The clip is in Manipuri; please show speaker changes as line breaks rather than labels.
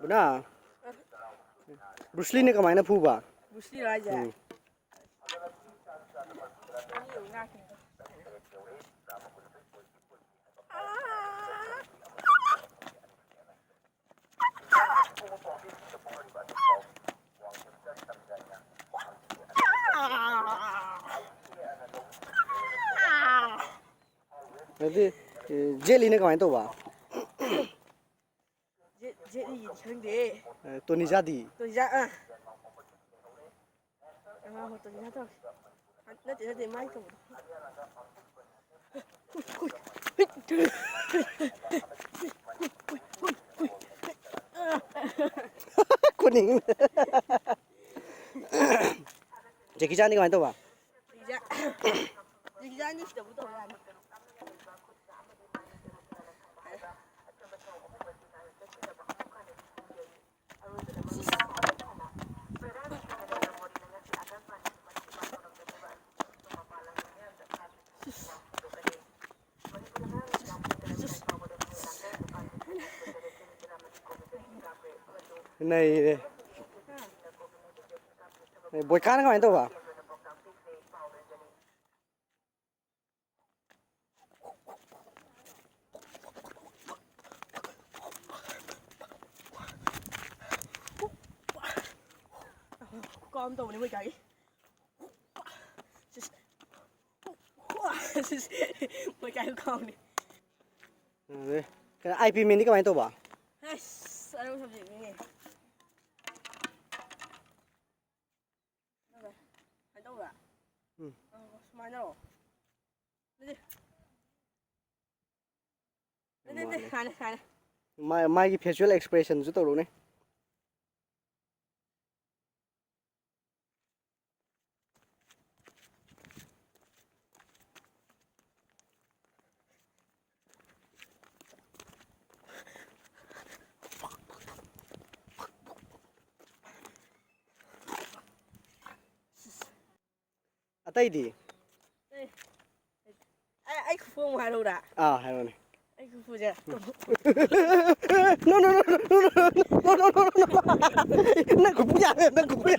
Buna Bruce Lee ne kamaina phuba
Bruce Lee raja
Jadi jelly ne kamaina to ba
jelly khangde
Tony Jadi
to ja ho to ja to nati mai to
kuning Jackie Chan ne kamaina to ba
Jackie Chan ni to to ya
này bồi cá nó kamaina to ba
con tàu này mới chạy mới chạy con đi
cái IP mình đi kamaina to ba
sao đâu làm gì nghe hay đâu ạ mai đâu đi hai này
mai cái facial expression chút tao này Atai di
ai không phải đâu đã
hai rồi này
ai không phải chưa
no nó cũng giả nó cũng giả